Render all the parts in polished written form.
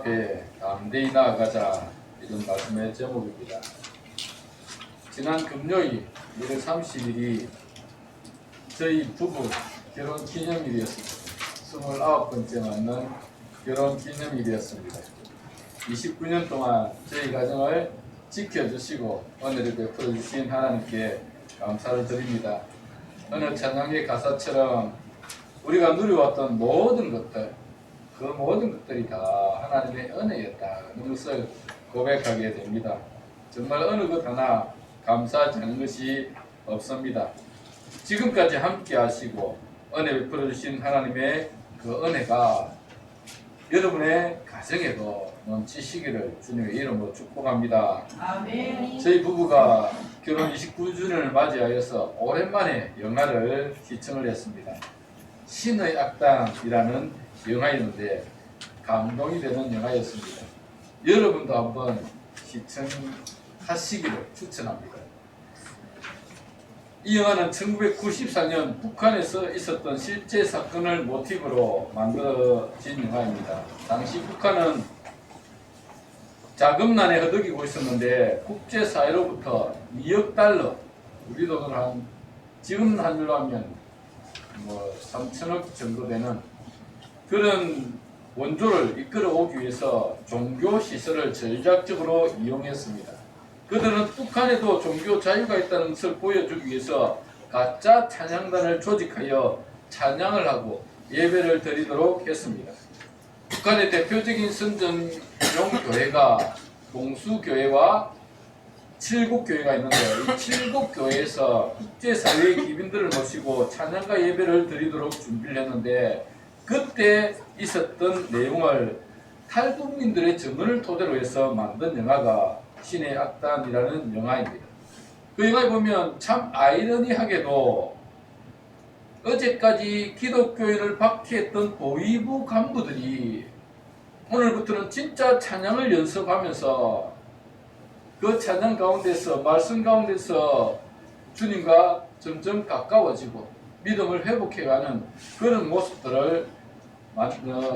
앞에 담대히 나아가자, 이런 말씀의 제목입니다. 지난 금요일 1월 30일이 저희 부부 결혼 기념일이었습니다. 29번째 맞는 결혼 기념일이었습니다. 29년 동안 저희 가정을 지켜주시고 은혜를 베풀어 주신 하나님께 감사를 드립니다. 어느 찬양의 가사처럼 우리가 누려왔던 모든 것들, 그 모든 것들이 다 하나님의 은혜였다는 것을 고백하게 됩니다. 정말 어느 것 하나 감사하지 않은 것이 없습니다. 지금까지 함께 하시고 은혜 베풀어 주신 하나님의 그 은혜가 여러분의 가정에도 넘치시기를 주님의 이름으로 축복합니다. 아멘. 저희 부부가 결혼 29주년을 맞이하여서 오랜만에 영화를 시청을 했습니다. 신의 악당이라는 영화였는데 감동이 되는 영화였습니다. 여러분도 한번 시청하시기를 추천합니다. 이 영화는 1994년 북한에서 있었던 실제 사건을 모티브로 만들어진 영화입니다. 당시 북한은 자금난에 허덕이고 있었는데 국제사회로부터 2억 달러, 우리 돈으로 한 지금 환율로 하면 3천억 정도 되는 그런 원조를 이끌어 오기 위해서 종교 시설을 전략적으로 이용했습니다. 그들은 북한에도 종교 자유가 있다는 것을 보여주기 위해서 가짜 찬양단을 조직하여 찬양을 하고 예배를 드리도록 했습니다. 북한의 대표적인 선전용 교회가 동수교회와 칠곡교회가 있는데 이 칠곡교회에서 국제사회의 기빈들을 모시고 찬양과 예배를 드리도록 준비를 했는데 그때 있었던 내용을 탈북민들의 증언을 토대로 해서 만든 영화가 신의 악단이라는 영화입니다. 그 영화에 보면 참 아이러니하게도 어제까지 기독교인을 박해했던 보위부 간부들이 오늘부터는 진짜 찬양을 연습하면서 그 찬양 가운데서 말씀 가운데서 주님과 점점 가까워지고 믿음을 회복해가는 그런 모습들을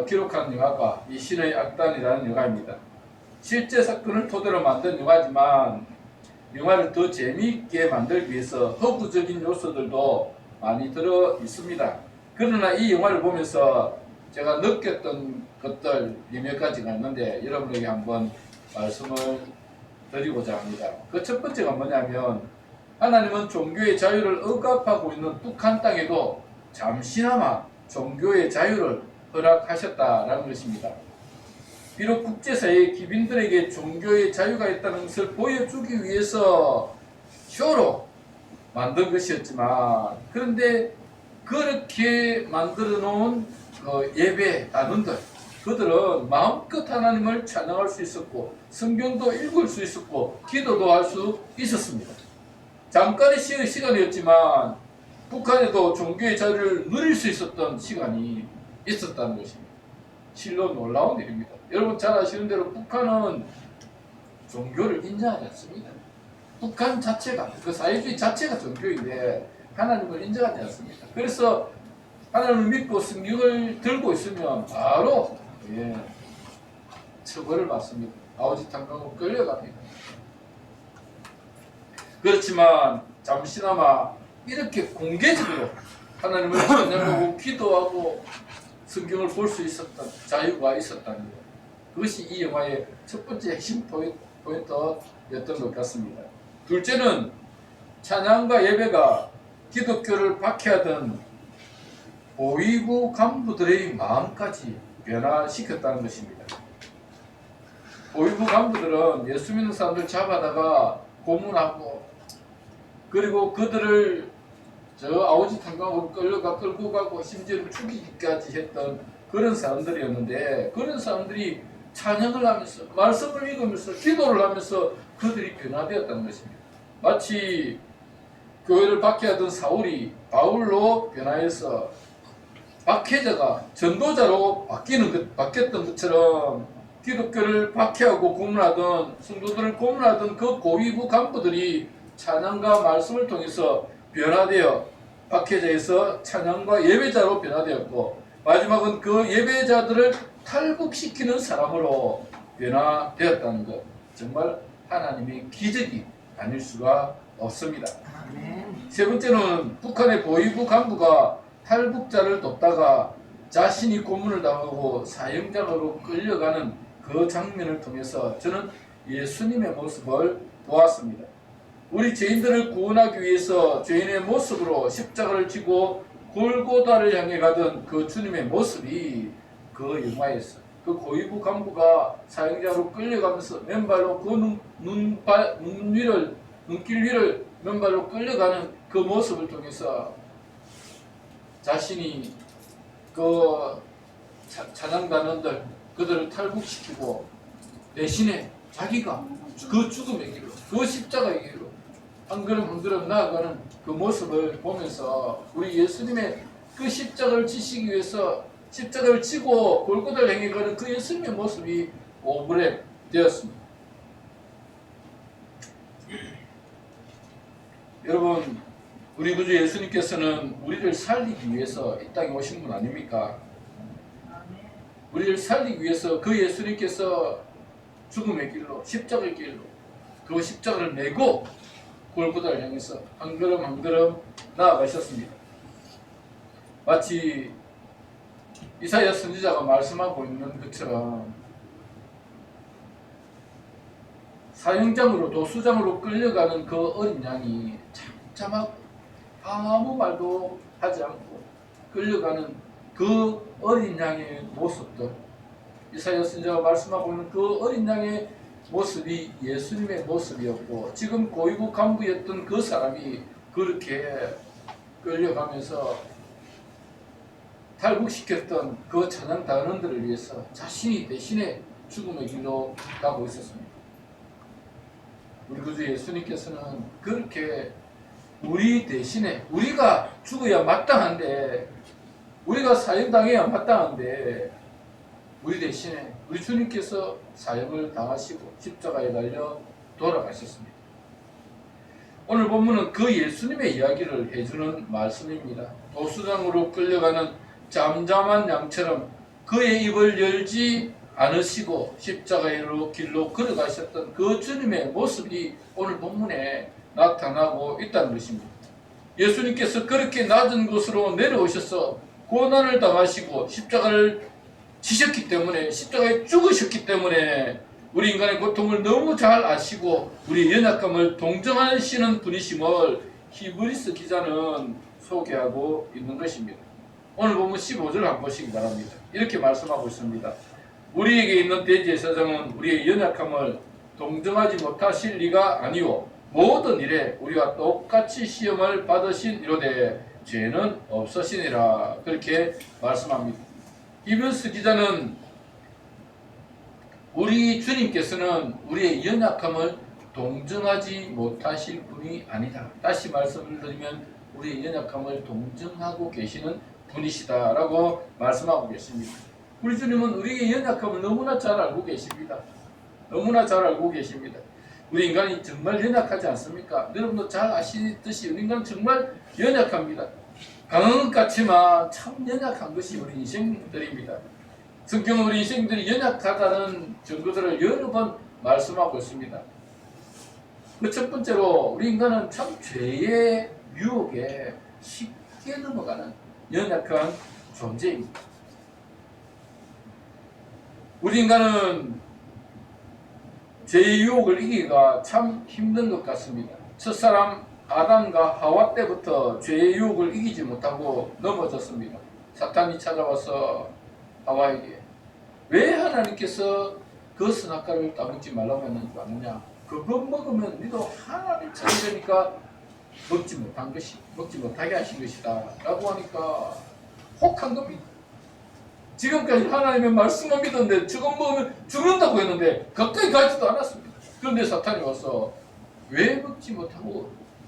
기록한 영화가 이 신의 악단이라는 영화입니다. 실제 사건을 토대로 만든 영화지만 영화를 더 재미있게 만들기 위해서 허구적인 요소들도 많이 들어 있습니다. 그러나 이 영화를 보면서 제가 느꼈던 것들 몇 가지가 있는데 여러분에게 한번 말씀을 드리고자 합니다. 그 첫 번째가 뭐냐면 하나님은 종교의 자유를 억압하고 있는 북한 땅에도 잠시나마 종교의 자유를 허락하셨다라는 것입니다. 비록 국제사회의 기빈들에게 종교의 자유가 있다는 것을 보여주기 위해서 쇼로 만든 것이었지만 그런데 그렇게 만들어 놓은 그 예배 단원들 그들은 마음껏 하나님을 찬양할 수 있었고 성경도 읽을 수 있었고 기도도 할 수 있었습니다. 잠깐의 시간이었지만 북한에도 종교의 자유를 누릴 수 있었던 시간이 있었다는 것입니다. 실로 놀라운 일입니다. 여러분 잘 아시는 대로 북한은 종교를 인정하지 않습니다. 북한 자체가 그 사회주의 자체가 종교인데 하나님을 인정하지 않습니다. 그래서 하나님을 믿고 성경을 들고 있으면 바로 처벌을 받습니다. 아우지탄강으로 끌려갑니다. 그렇지만 잠시나마 이렇게 공개적으로 하나님을 찬양하고 기도하고 성경을 볼 수 있었던 자유가 있었다는 것. 그것이 이 영화의 첫 번째 핵심 포인트였던 것 같습니다. 둘째는 찬양과 예배가 기독교를 박해하던 보위부 간부들의 마음까지 변화시켰다는 것입니다. 보위부 간부들은 예수 믿는 사람들 잡아다가 고문하고 그리고 그들을 아우지 탄광으로 끌고 가고 심지어 죽이기까지 했던 그런 사람들이었는데 그런 사람들이 찬양을 하면서 말씀을 읽으면서 기도를 하면서 그들이 변화되었다는 것입니다. 마치 교회를 박해하던 사울이 바울로 변화해서 박해자가 전도자로 바뀌었던 것처럼 기독교를 박해하고 고문하던 성도들을 고문하던 그 고위부 간부들이 찬양과 말씀을 통해서 변화되어 박해자에서 찬양과 예배자로 변화되었고 마지막은 그 예배자들을 탈북시키는 사람으로 변화되었다는 것, 정말 하나님의 기적이 아닐 수가 없습니다. 세 번째는 북한의 보위부 간부가 탈북자를 돕다가 자신이 고문을 당하고 사형장으로 끌려가는 그 장면을 통해서 저는 예수님의 모습을 보았습니다. 우리 죄인들을 구원하기 위해서 죄인의 모습으로 십자가를 지고 골고다를 향해 가던 그 주님의 모습이 그 영화였어요. 그 고위부 간부가 사형장으로 끌려가면서 맨발로 그 눈길 위를 맨발로 끌려가는 그 모습을 통해서 자신이 그 찬양단원들 그들을 탈북시키고 대신에 자기가 그 죽음의 길로, 그 십자가의 길로 한 걸음 한 걸음 나아가는 그 모습을 보면서 우리 예수님의 그 십자가를 지시기 위해서 십자가를 지고 골고다를 향해 가는 그 예수님의 모습이 오브레 되었습니다. 여러분, 우리 구주 예수님께서는 우리를 살리기 위해서 이 땅에 오신 분 아닙니까? 우리를 살리기 위해서 그 예수님께서 죽음의 길로, 십자가의 길로 그 십자가를 메고 골고다를 향해서 한 걸음 한 걸음 나아가셨습니다. 마치 이사야 선지자가 말씀하고 있는 것처럼 사형장으로 도수장으로 끌려가는 그 어린 양이 잠잠하고 아무 말도 하지 않고 끌려가는 그 어린 양의 모습들, 이사야 선지자가 말씀하고 있는 그 어린 양의 모습이 예수님의 모습이었고, 지금 고위부 간부였던 그 사람이 그렇게 끌려가면서 탈북시켰던 그 찬양 단원들을 위해서 자신이 대신에 죽음의 길로 가고 있었습니다. 우리 구주 예수님께서는 그렇게 우리 대신에, 우리가 죽어야 마땅한데, 우리가 사형당해야 마땅한데 우리 대신에 우리 주님께서 사형을 당하시고 십자가에 달려 돌아가셨습니다. 오늘 본문은 그 예수님의 이야기를 해주는 말씀입니다. 도수장으로 끌려가는 잠잠한 양처럼 그의 입을 열지 않으시고 십자가의 길로 걸어가셨던 그 주님의 모습이 오늘 본문에 나타나고 있다는 것입니다. 예수님께서 그렇게 낮은 곳으로 내려오셔서 고난을 당하시고 십자가를 지셨기 때문에, 십자가에 죽으셨기 때문에 우리 인간의 고통을 너무 잘 아시고 우리 연약함을 동정하시는 분이심을 히브리서 기자는 소개하고 있는 것입니다. 오늘 보면 15절 한번 보시기 바랍니다. 이렇게 말씀하고 있습니다. 우리에게 있는 대지의 사정은 우리의 연약함을 동정하지 못하실 리가 아니오, 모든 일에 우리와 똑같이 시험을 받으신 이로되 죄는 없으시니라, 그렇게 말씀합니다. 히브리서 기자는 우리 주님께서는 우리의 연약함을 동정하지 못하실 분이 아니다, 다시 말씀을 드리면 우리의 연약함을 동정하고 계시는 분이시다라고 말씀하고 계십니다. 우리 주님은 우리의 연약함을 너무나 잘 알고 계십니다. 너무나 잘 알고 계십니다. 우리 인간이 정말 연약하지 않습니까? 여러분도 잘 아시듯이 우리 인간은 정말 연약합니다. 강한 것 같지만 참 연약한 것이 우리 인생들입니다. 성경은 우리 인생들이 연약하다는 증거들을 여러 번 말씀하고 있습니다. 그 첫 번째로 우리 인간은 참 죄의 유혹에 쉽게 넘어가는 연약한 존재입니다. 우리 인간은 죄의 유혹을 이기기가 참 힘든 것 같습니다. 첫사람 아담과 하와 때부터 죄의 유혹을 이기지 못하고 넘어졌습니다. 사탄이 찾아와서 하와에게 왜 하나님께서 그 선악과를 따먹지 말라고 했는지 아느냐? 그거 먹으면 너도 하나님 찾으려니까 먹지 못하게 하신 것이다 라고 하니까 혹한 겁니다. 지금까지 하나님의 말씀만 믿었는데 저거 먹으면 죽는다고 했는데 가까이 가지도 않았습니다. 그런데 사탄이 와서 왜 먹지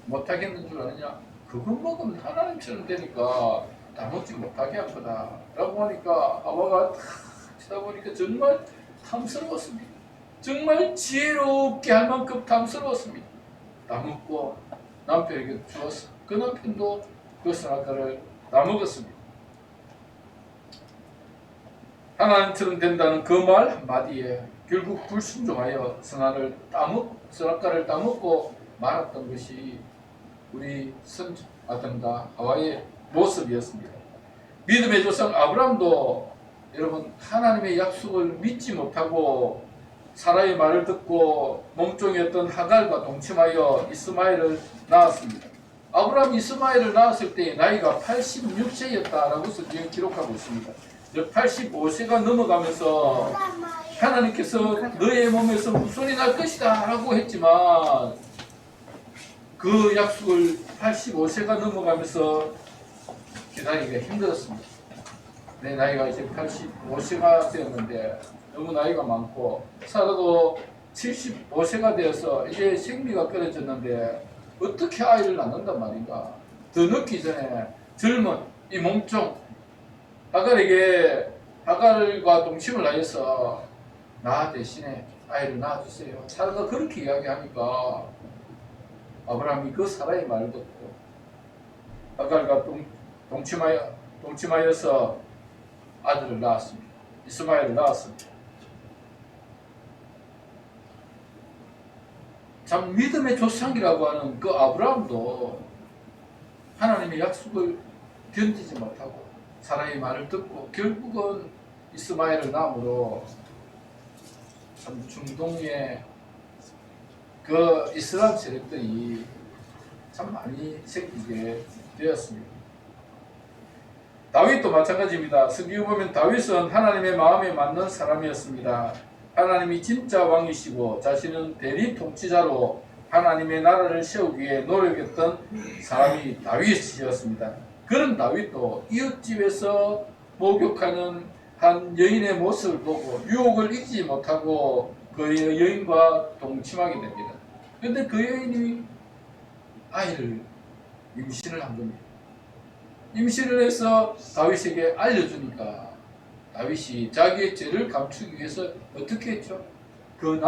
못하겠는 줄 아느냐? 그거 먹으면 하나님처럼 되니까 다 먹지 못하게 한 거다 라고 하니까 하와가 탁 쳐다보니까 정말 탐스러웠습니다. 정말 지혜롭게 할 만큼 탐스러웠습니다. 다 먹고 남편에게 주었어. 그 남편도 그 선악과를 다 먹었습니다. 하나님처럼 된다는 그 말 한마디에 결국 불순종하여 선악과를 따먹고 말았던 것이 우리 선조 아담과 하와의 모습이었습니다. 믿음의 조상 아브라함도 여러분 하나님의 약속을 믿지 못하고 사라의 말을 듣고 몸종이었던 하갈과 동침하여 이스마엘을 낳았습니다. 아브라함이 이스마엘을 낳았을 때 나이가 86세였다라고 성경이 기록하고 있습니다. 85세가 넘어가면서 하나님께서 너의 몸에서 후손이 날 것이다 라고 했지만 그 약속을 85세가 넘어가면서 기다리기가 힘들었습니다. 내 나이가 이제 85세가 되었는데 너무 나이가 많고 살아도 75세가 되어서 이제 생리가 끊어졌는데 어떻게 아이를 낳는단 말인가. 더 늦기 전에 젊은 이 몸종 하갈과 동침을 하여서 나 대신에 아이를 낳아주세요. 사라가 그렇게 이야기하니까 아브라함이 그 사라의 말을 듣고 하갈과 동침하여서 아들을 낳았습니다. 이스마엘을 낳았습니다. 참 믿음의 조상이라고 하는 그 아브라함도 하나님의 약속을 견디지 못하고 사라의 말을 듣고 결국은 이스마엘을 낳음으로 참 중동의 그 이슬람 세력들이 참 많이 생기게 되었습니다. 다윗도 마찬가지입니다. 성경에 보면 다윗은 하나님의 마음에 맞는 사람이었습니다. 하나님이 진짜 왕이시고 자신은 대리 통치자로 하나님의 나라를 세우기 위해 노력했던 사람이 다윗이었습니다. 그런 다윗도 이웃집에서 목욕하는 한 여인의 모습을 보고 유혹을 이기지 못하고 그 여인과 동침하게 됩니다. 그런데 그 여인이 아이를 임신을 한 겁니다. 임신을 해서 다윗에게 알려주니까 다윗이 자기의 죄를 감추기 위해서 어떻게 했죠? 그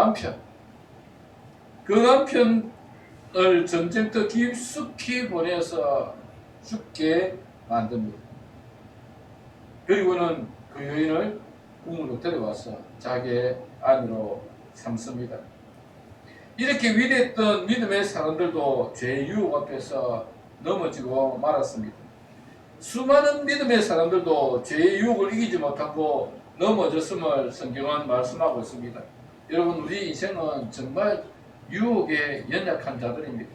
남편을 전쟁터 깊숙이 보내서 죽게 만듭니다. 그리고는 그 여인을 궁으로 데려와서 자기의 아내로 삼습니다. 이렇게 위대했던 믿음의 사람들도 죄의 유혹 앞에서 넘어지고 말았습니다. 수많은 믿음의 사람들도 죄의 유혹을 이기지 못하고 넘어졌음을 성경은 말씀하고 있습니다. 여러분, 우리 인생은 정말 유혹에 연약한 자들입니다.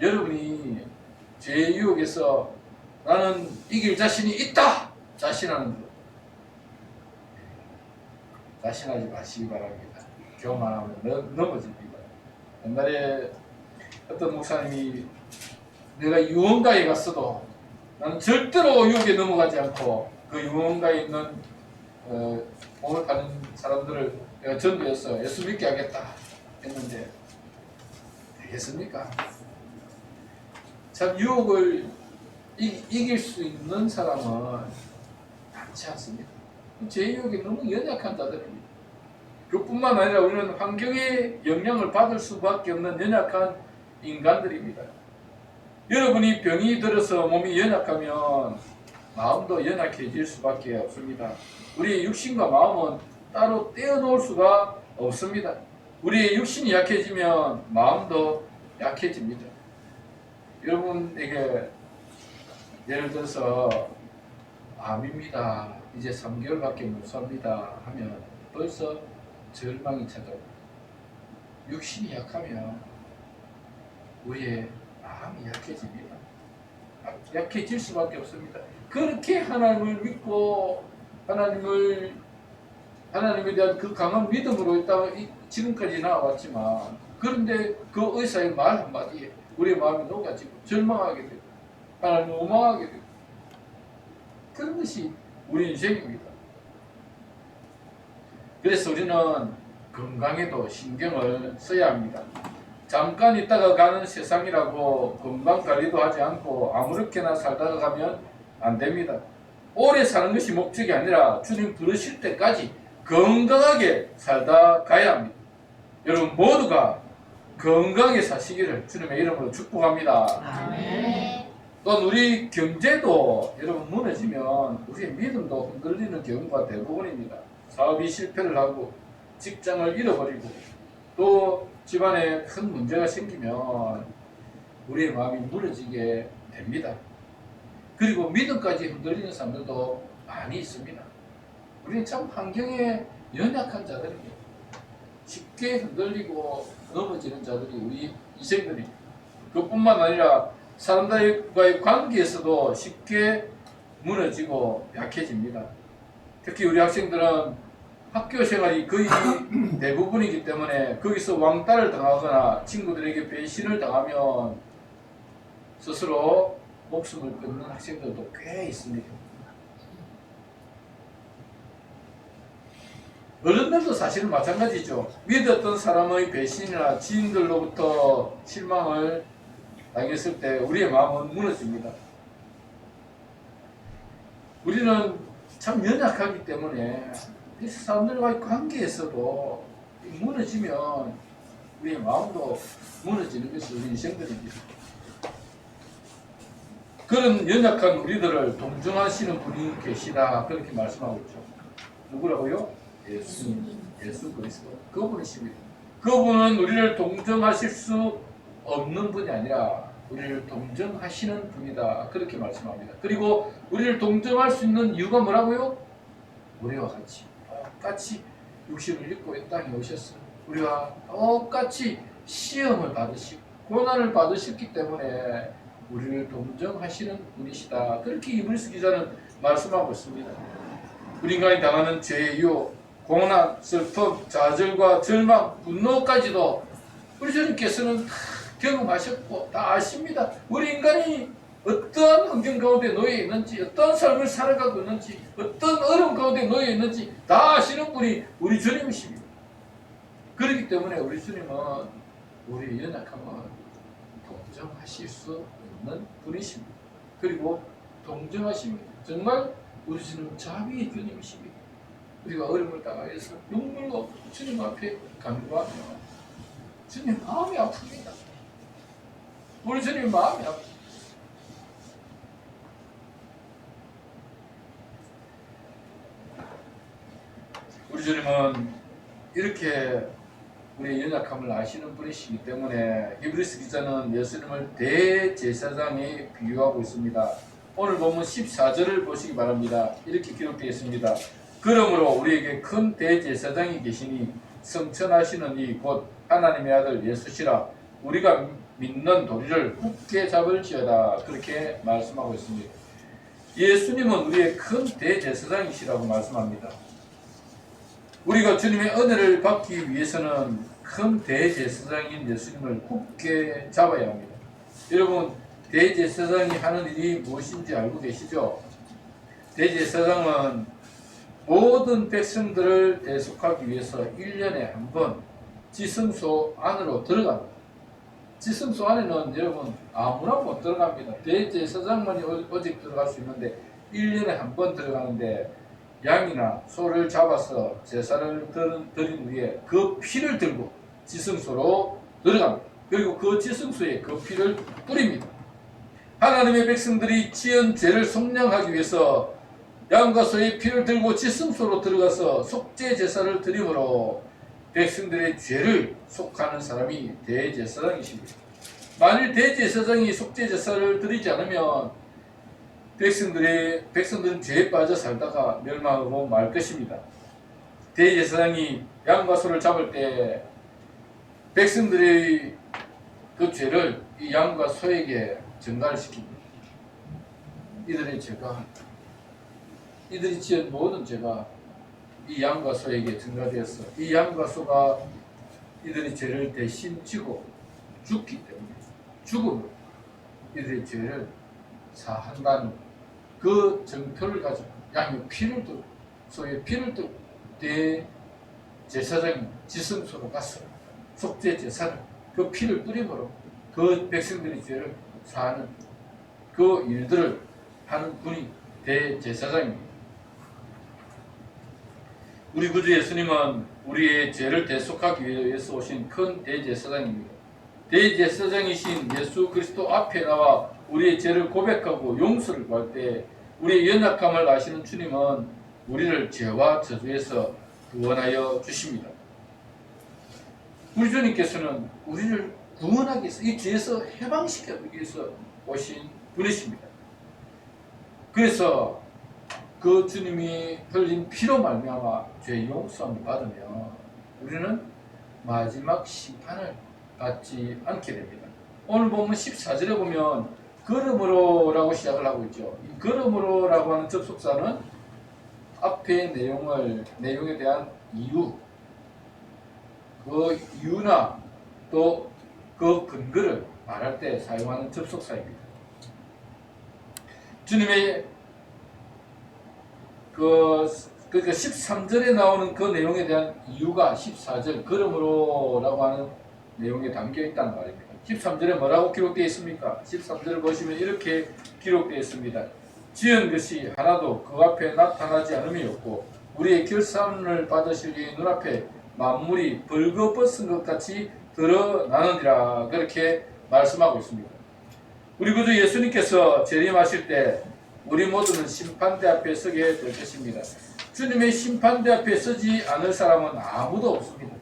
여러분이 죄의 유혹에서 나는 이길 자신이 있다! 자신하는 것. 자신하지 마시기 바랍니다. 교만하면 넘어집니다. 옛날에 어떤 목사님이 내가 유흥가에 갔어도 나는 절대로 유혹에 넘어가지 않고 그 유흥가에 있는 몸을 파는 사람들을 내가 전도해서 예수 믿게 하겠다 했는데 되겠습니까? 참 유혹을 이길 수 있는 사람은 많지 않습니다. 제 유혹이 너무 연약한 자들입니다. 그뿐만 아니라 우리는 환경의 영향을 받을 수밖에 없는 연약한 인간들입니다. 여러분이 병이 들어서 몸이 연약하면 마음도 연약해질 수밖에 없습니다. 우리의 육신과 마음은 따로 떼어놓을 수가 없습니다. 우리의 육신이 약해지면 마음도 약해집니다. 여러분에게 예를 들어서 암입니다. 이제 3개월밖에 못 삽니다 하면 벌써 절망이 찾아옵니다. 육신이 약하면 우리의 마음이 약해집니다. 약해질 수밖에 없습니다. 그렇게 하나님을 믿고 하나님에 대한 그 강한 믿음으로 지금까지 나아왔지만 그런데 그 의사의 말 한마디에 우리의 마음이 녹아지고 절망하게 되고 하나님을 원망하게 되고 그런 것이 우리 인생입니다. 그래서 우리는 건강에도 신경을 써야 합니다. 잠깐 있다가 가는 세상이라고 건강 관리도 하지 않고 아무렇게나 살다가 가면 안 됩니다. 오래 사는 것이 목적이 아니라 주님 부르실 때까지 건강하게 살다 가야 합니다. 여러분 모두가 건강하게 사시기를 주님의 이름으로 축복합니다. 아멘. 또한 우리 경제도 여러분 무너지면 우리의 믿음도 흔들리는 경우가 대부분입니다. 사업이 실패를 하고 직장을 잃어버리고 또 집안에 큰 문제가 생기면 우리의 마음이 무너지게 됩니다. 그리고 믿음까지 흔들리는 사람들도 많이 있습니다. 우리는 참 환경에 연약한 자들입니다. 쉽게 흔들리고 넘어지는 자들이 우리 이생들입니다. 그뿐만 아니라 사람들과의 관계에서도 쉽게 무너지고 약해집니다. 특히 우리 학생들은 학교 생활이 거의 대부분이기 때문에 거기서 왕따를 당하거나 친구들에게 배신을 당하면 스스로 목숨을 끊는 학생들도 꽤 있습니다. 어른들도 사실은 마찬가지죠. 믿었던 사람의 배신이나 지인들로부터 실망을 당했을 때 우리의 마음은 무너집니다. 우리는 참 연약하기 때문에 사람들과의 관계에서도 무너지면 우리의 마음도 무너지는 것이 우리 인생들입니다. 그런 연약한 우리들을 동정하시는 분이 계시다, 그렇게 말씀하고 있죠. 누구라고요? 예수 그리스도. 그분이십니다. 그분은 우리를 동정하실 수 없는 분이 아니라 우리를 동정하시는 분이다, 그렇게 말씀합니다. 그리고 우리를 동정할 수 있는 이유가 뭐라고요? 우리와 똑같이 육신을 입고 이 땅에 오셨어요. 우리와 똑같이 시험을 받으시고 고난을 받으셨기 때문에 우리를 동정하시는 분이시다, 그렇게 이브리스 기자는 말씀하고 있습니다. 우리 인간이 당하는 죄의 유혹, 고난, 슬픔, 좌절과 절망, 분노까지도 우리 주님께서는 다 경험하셨고 다 아십니다. 우리 인간이 어떠한 환경 가운데 놓여 있는지, 어떠한 삶을 살아가고 있는지, 어떤 어려움 가운데 놓여 있는지 다 아시는 분이 우리 주님이십니다. 그렇기 때문에 우리 주님은 우리의 연약함을 동정하실 수 있는 분이십니다. 그리고 동정하십니다. 정말 우리 주님은 자비의 주님이십니다. 우리가 어려움을 당하여서 눈물로 주님 앞에 간구하며 주님 마음이 아픕니다. 우리 주님 마음이 아픕니다. 우리 주님은 이렇게 우리의 연약함을 아시는 분이시기 때문에 히브리서 기자는 예수님을 대제사장에 비유하고 있습니다. 오늘 본문 14절을 보시기 바랍니다. 이렇게 기록되어 있습니다. 그러므로 우리에게 큰 대제사장이 계시니 성천하시는 이 곧 하나님의 아들 예수시라. 우리가 믿는 도리를 굳게 잡을지어다, 그렇게 말씀하고 있습니다. 예수님은 우리의 큰 대제사장이시라고 말씀합니다. 우리가 주님의 은혜를 받기 위해서는 큰 대제사장인 예수님을 굳게 잡아야 합니다. 여러분, 대제사장이 하는 일이 무엇인지 알고 계시죠? 대제사장은 모든 백성들을 대속하기 위해서 1년에 한 번 지성소 안으로 들어갑니다. 지성소 안에는 여러분 아무나 못 들어갑니다. 대제사장만이 오직 들어갈 수 있는데 1년에 한 번 들어가는데 양이나 소를 잡아서 제사를 드린 후에 그 피를 들고 지성소로 들어갑니다. 그리고 그 지성소에 그 피를 뿌립니다. 하나님의 백성들이 지은 죄를 속량하기 위해서 양과 소의 피를 들고 지성소로 들어가서 속죄 제사를 드림으로 백성들의 죄를 속하는 사람이 대제사장이십니다. 만일 대제사장이 속죄 제사를 드리지 않으면 백성들은 죄에 빠져 살다가 멸망하고 말 것입니다. 대제사장이 양과 소를 잡을 때 백성들의 그 죄를 이 양과 소에게 전가를 시킵니다. 이들의 죄가, 이들이 지은 모든 죄가 이 양과 소에게 전가되어서 이 양과 소가 이들의 죄를 대신 지고 죽기 때문에 죽음으로 이들의 죄를 사한다는 그 정표를 가지고 양의 피를 들고 소의 피를 들고 대제사장이 지성소로 가서 속죄 제사를 그 피를 뿌림으로 그 백성들의 죄를 사하는 그 일들을 하는 분이 대제사장입니다. 우리 구주 예수님은 우리의 죄를 대속하기 위해서 오신 큰 대제사장입니다. 대제사장이신 예수 그리스도 앞에 나와 우리의 죄를 고백하고 용서를 구할 때 우리의 연약함을 아시는 주님은 우리를 죄와 저주에서 구원하여 주십니다. 우리 주님께서는 우리를 구원하기 위해서, 이 죄에서 해방시켜주기 위해서 오신 분이십니다. 그래서 그 주님이 흘린 피로 말미암아 죄 용서함을 받으며 우리는 마지막 심판을 받지 않게 됩니다. 오늘 보면 14절에 보면 그러므로라고 시작을 하고 있죠. 이 그러므로라고 하는 접속사는 앞의 내용에 대한 이유, 그 이유나 또 그 근거를 말할 때 사용하는 접속사입니다. 주님의 그러니까 13절에 나오는 그 내용에 대한 이유가 14절 그러므로라고 하는 내용에 담겨 있다는 말입니다. 13절에 뭐라고 기록되어 있습니까? 13절을 보시면 이렇게 기록되어 있습니다. 지은 것이 하나도 그 앞에 나타나지 않음이 없고 우리의 결산을 받으실 이의 눈앞에 만물이 벌거벗은 것 같이 드러나느니라, 그렇게 말씀하고 있습니다. 우리 구주 예수님께서 재림하실 때 우리 모두는 심판대 앞에 서게 될 것입니다. 주님의 심판대 앞에 서지 않을 사람은 아무도 없습니다.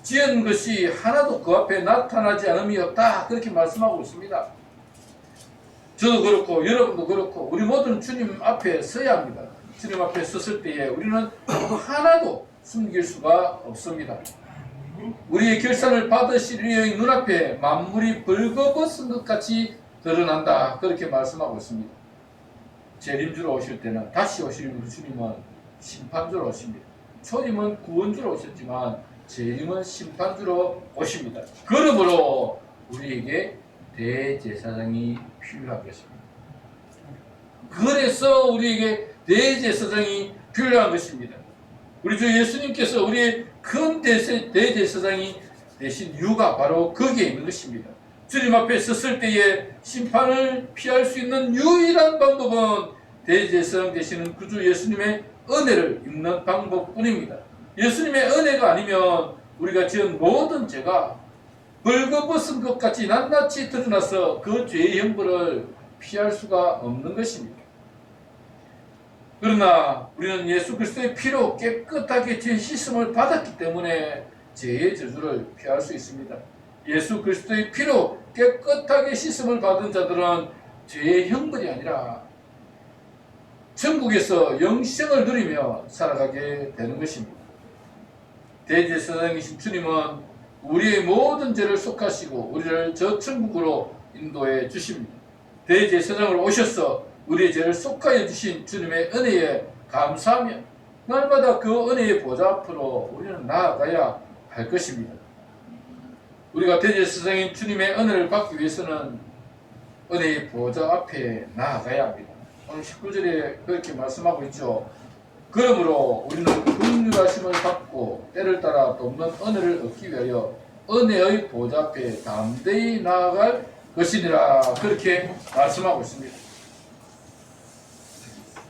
지은 것이 하나도 그 앞에 나타나지 않음이 없다, 그렇게 말씀하고 있습니다. 저도 그렇고 여러분도 그렇고 우리 모두는 주님 앞에 서야 합니다. 주님 앞에 섰을 때에 우리는 하나도 숨길 수가 없습니다. 우리의 결산을 받으실 이의 눈앞에 만물이 벌거벗은 것 같이 드러난다, 그렇게 말씀하고 있습니다. 재림주로 오실 때는, 다시 오실 우리 주님은 심판주로 오십니다. 초림은 구원주로 오셨지만 재림은 심판주로 오십니다. 그러므로 우리에게 대제사장이 필요하겠습니다. 그래서 우리에게 대제사장이 필요한 것입니다. 우리 주 예수님께서 우리의 큰 대제사장이 되신 이유가 바로 거기에 있는 것입니다. 주님 앞에 섰을 때에 심판을 피할 수 있는 유일한 방법은 대제사장 되시는 구주 예수님의 은혜를 입는 방법뿐입니다. 예수님의 은혜가 아니면 우리가 지은 모든 죄가 벌거벗은 것 같이 낱낱이 드러나서 그 죄의 형벌을 피할 수가 없는 것입니다. 그러나 우리는 예수 그리스도의 피로 깨끗하게 죄 씻음을 받았기 때문에 죄의 저주를 피할 수 있습니다. 예수 그리스도의 피로 깨끗하게 씻음을 받은 자들은 죄의 형벌이 아니라 천국에서 영생을 누리며 살아가게 되는 것입니다. 대제사장이신 주님은 우리의 모든 죄를 속하시고 우리를 저 천국으로 인도해 주십니다. 대제사장으로 오셔서 우리의 죄를 속하여 주신 주님의 은혜에 감사하며 날마다 그 은혜의 보좌 앞으로 우리는 나아가야 할 것입니다. 우리가 대제사장인 주님의 은혜를 받기 위해서는 은혜의 보좌 앞에 나아가야 합니다. 오늘 19절에 그렇게 말씀하고 있죠. 그러므로 우리는 긍휼하심을 받고 때를 따라 돕는 은혜를 얻기 위하여 은혜의 보좌 앞에 담대히 나아갈 것이니라, 그렇게 말씀하고 있습니다.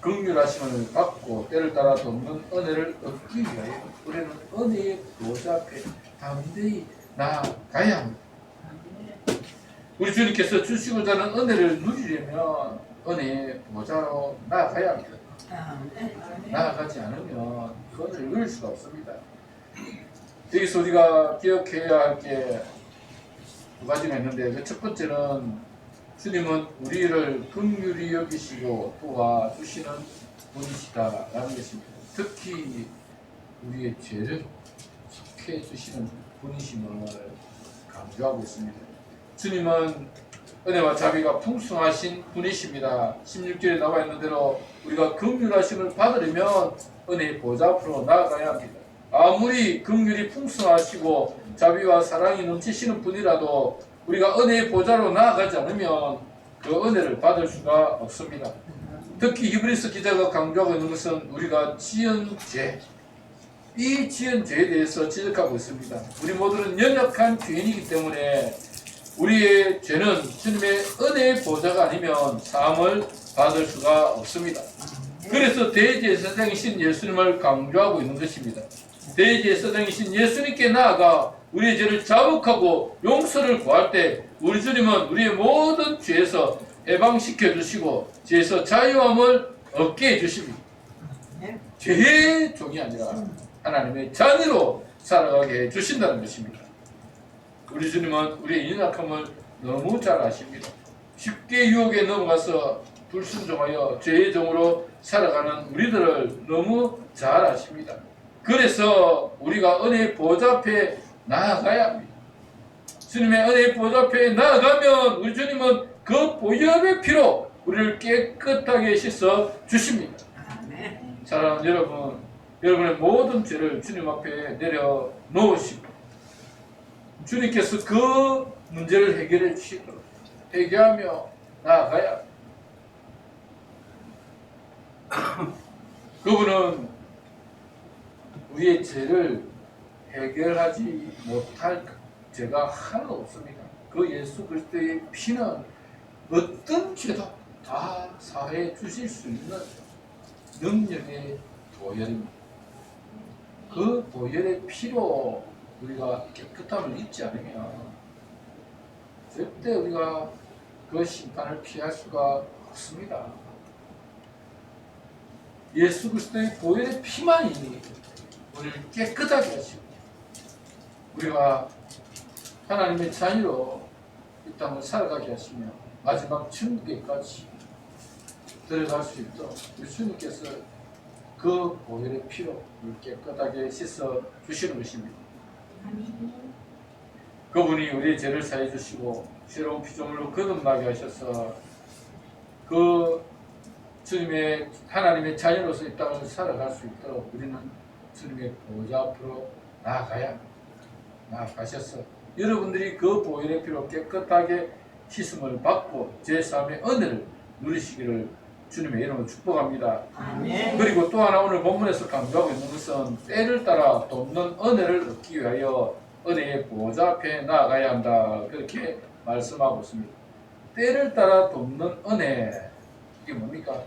긍휼하심을 받고 때를 따라 돕는 은혜를 얻기 위하여 우리는 은혜의 보좌 앞에 담대히 나아가야 합니다. 우리 주님께서 주시고자 하는 은혜를 누리려면 은혜의 보좌로 나아가야 합니다. 나아가지 않으면 그 은혜를 누릴 수가 없습니다. 여기서 우리가 기억해야 할 게 두 가지가 있는데, 그 첫 번째는 주님은 우리를 긍휼히 여기시고 도와주시는 분이시다라는 것입니다. 특히 우리의 죄를 속해 주시는 분이심을 강조하고 있습니다. 주님은 은혜와 자비가 풍성하신 분이십니다. 16절에 나와 있는 대로 우리가 긍휼하심을 받으려면 은혜의 보좌 앞으로 나아가야 합니다. 아무리 긍휼이 풍성하시고 자비와 사랑이 넘치시는 분이라도 우리가 은혜의 보좌로 나아가지 않으면 그 은혜를 받을 수가 없습니다. 특히 히브리서 기자가 강조하고 있는 것은 우리가 지은 죄, 이 지은 죄에 대해서 지적하고 있습니다. 우리 모두는 연약한 죄인이기 때문에 우리의 죄는 주님의 은혜의 보좌가 아니면 사함을 받을 수가 없습니다. 그래서 대제사장이신 예수님을 강조하고 있는 것입니다. 대제사장이신 예수님께 나아가 우리의 죄를 자복하고 용서를 구할 때 우리 주님은 우리의 모든 죄에서 해방시켜 주시고 죄에서 자유함을 얻게 해주십니다. 죄의 종이 아니라 하나님의 자녀로 살아가게 해주신다는 것입니다. 우리 주님은 우리의 연약함을 너무 잘 아십니다. 쉽게 유혹에 넘어가서 불순종하여 죄의 종으로 살아가는 우리들을 너무 잘 아십니다. 그래서 우리가 은혜의 보좌 앞에 나아가야 합니다. 주님의 은혜의 보좌 앞에 나아가면 우리 주님은 그 보혈의 피로 우리를 깨끗하게 씻어 주십니다. 사랑하는 여러분, 여러분의 모든 죄를 주님 앞에 내려놓으시고 주님께서 그 문제를 해결해 주시도록 회개하며 나아가야 합니다. 그분은 우리의 죄를 해결하지 못할 죄가 하나도 없습니다. 그 예수 그리스도의 피는 어떤 죄도 다 사해 주실 수 있는 능력의 보혈입니다. 그 보혈의 피로 우리가 깨끗함을 잊지 않으면 절대 우리가 그 심판을 피할 수가 없습니다. 예수 그리스도의 보혈의 피만이 우리를 깨끗하게 하시고 우리가 하나님의 자녀로 이 땅을 살아가게 하시며 마지막 천국에까지 들어갈 수 있도록 우리 주님께서 그 보혈의 피로 우리를 깨끗하게 씻어 주시는 것입니다. 그분이 우리의 죄를 사해 주시고 새로운 피조물로 거듭나게 하셔서 그 주님의 하나님의 자녀로서 이 땅을 살아갈 수 있도록 우리는 주님의 보좌 앞으로 나아가셔서 여러분들이 그 보혈의 피로 깨끗하게 씻음을 받고 제3의 은혜를 누리시기를 주님의 이름으로 축복합니다. 아멘. 그리고 또 하나 오늘 본문에서 강조하고 있는 것은 때를 따라 돕는 은혜를 얻기 위하여 은혜의 보좌 앞에 나아가야 한다. 그렇게 말씀하고 있습니다. 때를 따라 돕는 은혜, 이게 뭡니까?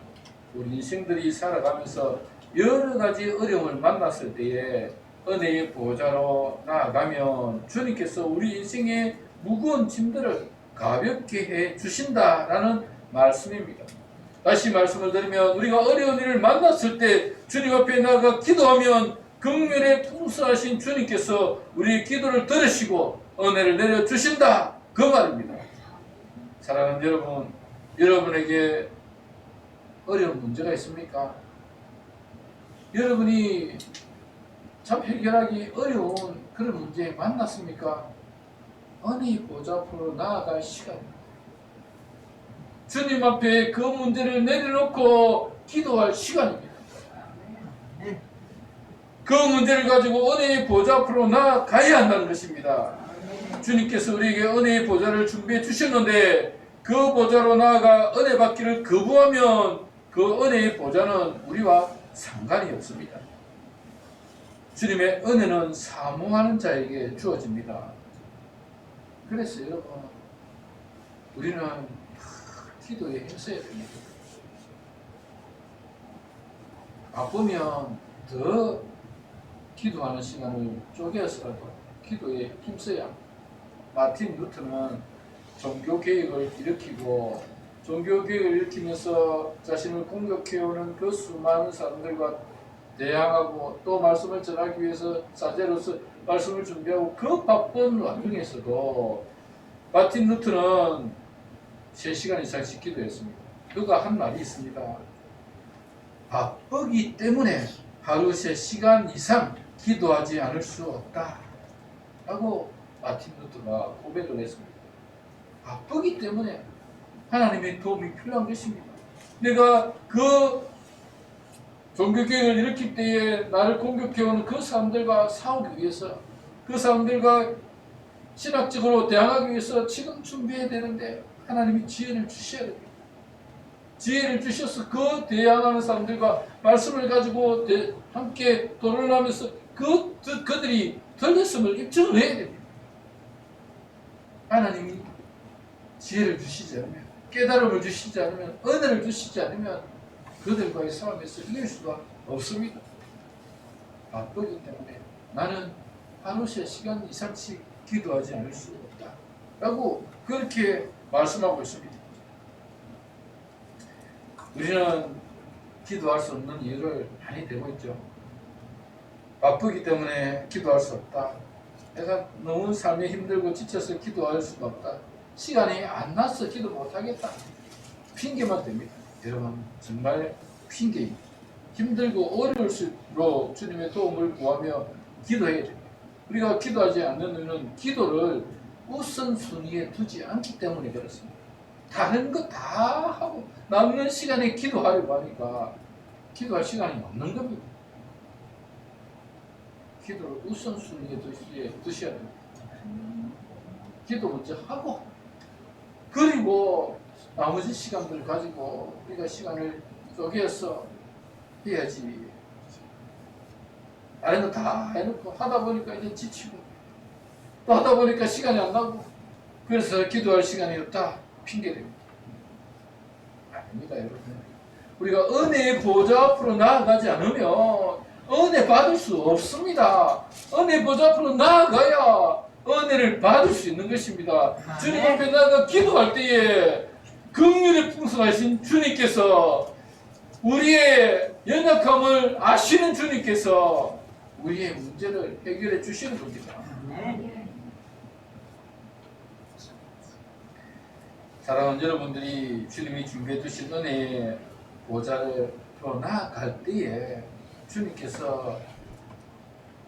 우리 인생들이 살아가면서 여러 가지 어려움을 만났을 때에 은혜의 보좌로 나아가면 주님께서 우리 인생의 무거운 짐들을 가볍게 해 주신다라는 말씀입니다. 다시 말씀을 드리면 우리가 어려운 일을 만났을 때 주님 앞에 나아가 기도하면 긍휼에 풍성하신 주님께서 우리의 기도를 들으시고 은혜를 내려주신다, 그 말입니다. 사랑하는 여러분, 여러분에게 어려운 문제가 있습니까? 여러분이 참 해결하기 어려운 그런 문제에 만났습니까? 은혜의 보좌 앞으로 나아갈 시간입니다. 주님 앞에 그 문제를 내려놓고 기도할 시간입니다. 그 문제를 가지고 은혜의 보좌 앞으로 나아가야 한다는 것입니다. 주님께서 우리에게 은혜의 보좌를 준비해 주셨는데 그 보좌로 나아가 은혜 받기를 거부하면 그 은혜의 보좌는 우리와 상관이 없습니다. 주님의 은혜는 사모하는 자에게 주어집니다. 그래서 여러분, 우리는 기도에 힘써야 됩니다. 바쁘면 더 기도하는 시간을 쪼개서라도 기도에 힘써야 합니다. 마틴 루터는 종교개혁을 일으키고 종교개혁을 일으키면서 자신을 공격해오는 그 수많은 사람들과 대항하고 또 말씀을 전하기 위해서 사제로서 말씀을 준비하고 그 바쁜 와중에서도 마틴 루터는 3시간 이상씩 기도했습니다. 그가 한 말이 있습니다. 바쁘기 때문에 하루 3시간 이상 기도하지 않을 수 없다 라고 마틴 루터가 고백을 했습니다. 바쁘기 때문에 하나님의 도움이 필요한 것입니다. 내가 그 종교개혁을 일으킬 때에 나를 공격해오는 그 사람들과 싸우기 위해서, 그 사람들과 신학적으로 대항하기 위해서 지금 준비해야 되는데 하나님이 지혜를 주셔야 됩니다. 지혜를 주셔서 그 대항하는 사람들과 말씀을 가지고 함께 토론을 하면서 그들이 틀렸음을 입증을 해야 됩니다. 하나님이 지혜를 주시지 않으면, 깨달음을 주시지 않으면, 은혜를 주시지 않으면 그들과의 싸움에서 이길 수가 없습니다. 바쁘기 때문에 나는 하루 3시간 이상씩 기도하지 않을 수 없다 라고 그렇게 말씀하고 있습니다. 우리는 기도할 수 없는 이유를 많이 대고 있죠. 바쁘기 때문에 기도할 수 없다. 내가 너무 삶이 힘들고 지쳐서 기도할 수가 없다. 시간이 안 나서 기도 못하겠다. 핑계만 됩니다. 여러분 정말 핑계. 힘들고 어려울수록 주님의 도움을 구하며 기도해야 됩니다. 우리가 기도하지 않는 이유는 기도를 우선순위에 두지 않기 때문에 그렇습니다. 다른 거 다 하고 남는 시간에 기도하려고 하니까 기도할 시간이 없는 겁니다. 기도를 우선순위에 두셔야 됩니다. 기도 먼저 하고 그리고 나머지 시간들 가지고 우리가 시간을 쪼개서 해야지. 다른 거 다 해놓고 하다 보니까 이제 지치고 또 하다 보니까 시간이 안 나고 그래서 기도할 시간이 없다. 핑계됩니다. 아닙니다, 여러분. 우리가 은혜의 보좌 앞으로 나아가지 않으면 은혜 받을 수 없습니다. 은혜 보좌 앞으로 나아가야 은혜를 받을 수 있는 것입니다. 주님 앞에 나아가 기도할 때에 긍휼이 풍성하신 주님께서 우리의 연약함을 아시는 주님께서 우리의 문제를 해결해 주시는 겁니다. 사랑하는 여러분들이 주님이 준비해 두신 은혜의 보좌를 또 나아갈 때에 주님께서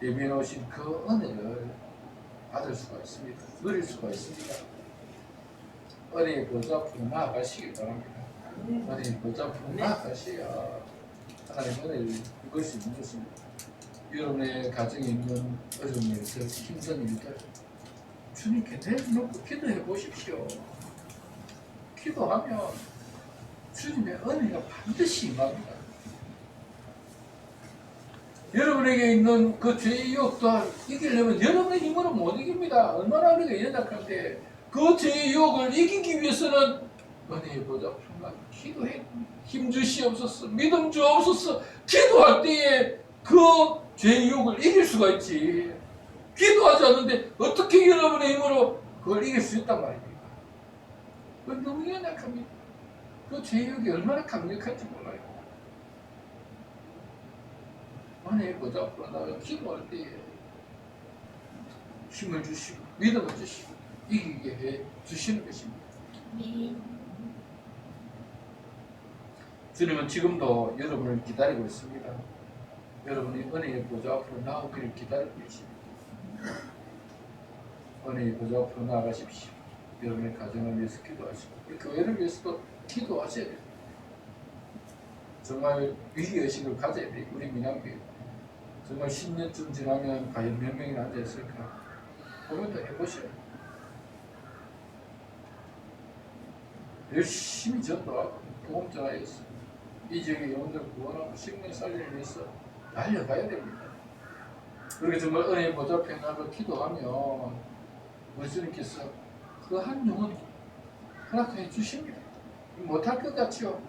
예비해 놓으신 그 은혜를 받을 수가 있습니다. 누릴 수가 있습니다. 은혜의 보좌 앞으로 나아가시기 바랍니다. 은혜의 보좌 앞으로 나아가셔야 하나님의 은혜를 입을 수 있는 것입니다. 여러분의 가정에 있는 어려운 일들, 힘든 일들 주님께 내놓고 기도해 보십시오. 기도하면 주님의 은혜가 반드시 임합니다. 여러분에게 있는 그 죄의 유혹 또한 이기려면 여러분의 힘으로 못 이깁니다. 얼마나 우리가 연약한데 그 죄의 유혹을 이기기 위해서는 은혜의 보좌 앞에 기도해 힘 주시옵소서, 믿음 주옵소서. 기도할 때에 그 죄의 유혹을 이길 수가 있지. 기도하지 않는데 어떻게 여러분의 힘으로 그걸 이길 수 있단 말입니까? 그건 너무 연약합니다. 그 죄의 유혹이 얼마나 강력한지 몰라요. 은혜의 보좌 앞으로 나가 기도할 때에 힘을 주시고 믿음을 주시고 이기게 해 주시는 것입니다. 주님은 지금도 여러분을 기다리고 있습니다. 여러분이 은혜의 보좌 앞으로 나오기를 기다리고 계십니다. 은혜의 보좌 앞으로 나아가십시오. 여러분의 가정을 위해서 기도하시고 교회를 위해서도 기도하셔야 됩니다. 정말 위기의식을 가져야 돼요. 우리 민양교회 정말 10년쯤 지나면 과연 몇 명이나 앉아있을까 고민도 해보셔요. 열심히 전도하고 복음 전하여서 이 지역의 영혼들 구원하고 생명 살리기 위해서 달려가야 됩니다. 그렇게 정말 은혜의 보좌 앞에 나가 기도하면 우리 주님께서 그 한 영혼 허락해 주십니다. 못할 것 같지요?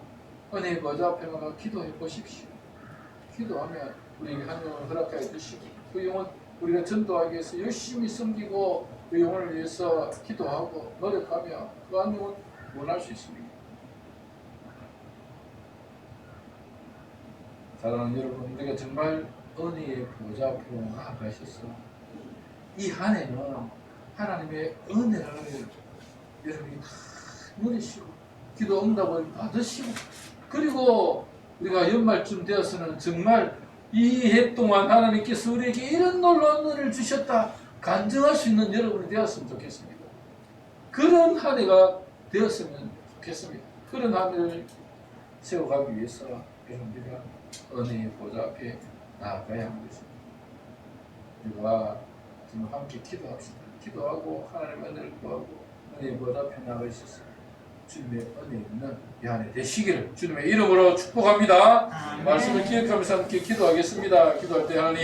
은혜의 보좌 앞에 나가 기도해 보십시오. 기도하면 우리에게 한 영혼 허락해 주시고 그 영혼 우리가 전도하기 위해서 열심히 섬기고 그 영혼을 위해서 기도하고 노력하며 그 한 영혼 원할 수 있습니다. 사랑하는 여러분, 우리가 정말 은혜의 보좌 앞으로 나아가셔서 이 한 해는 하나님의 은혜를 여러분이 다 누리시고 기도 응답을 받으시고 그리고 우리가 연말쯤 되어서는 정말 이 해 동안 하나님께서 우리에게 이런 놀라운 은혜를 주셨다 간증할 수 있는 여러분이 되었으면 좋겠습니다. 그런 한 해가 되었으면 좋겠습니다. 그런 한 해를 세워가기 위해서 여러분들과 은혜의 보좌 앞에 나아가야 하는 것입니다. 우리가 정말 함께 기도합시다. 기도하고 하나님의 은혜를 구하고 은혜의 보좌 앞에 나아가 있어서 주님의 은혜 있는 이 한 해 되시기를 주님의 이름으로 축복합니다. 말씀을 기억하면서 함께 기도하겠습니다. 기도할 때 하나님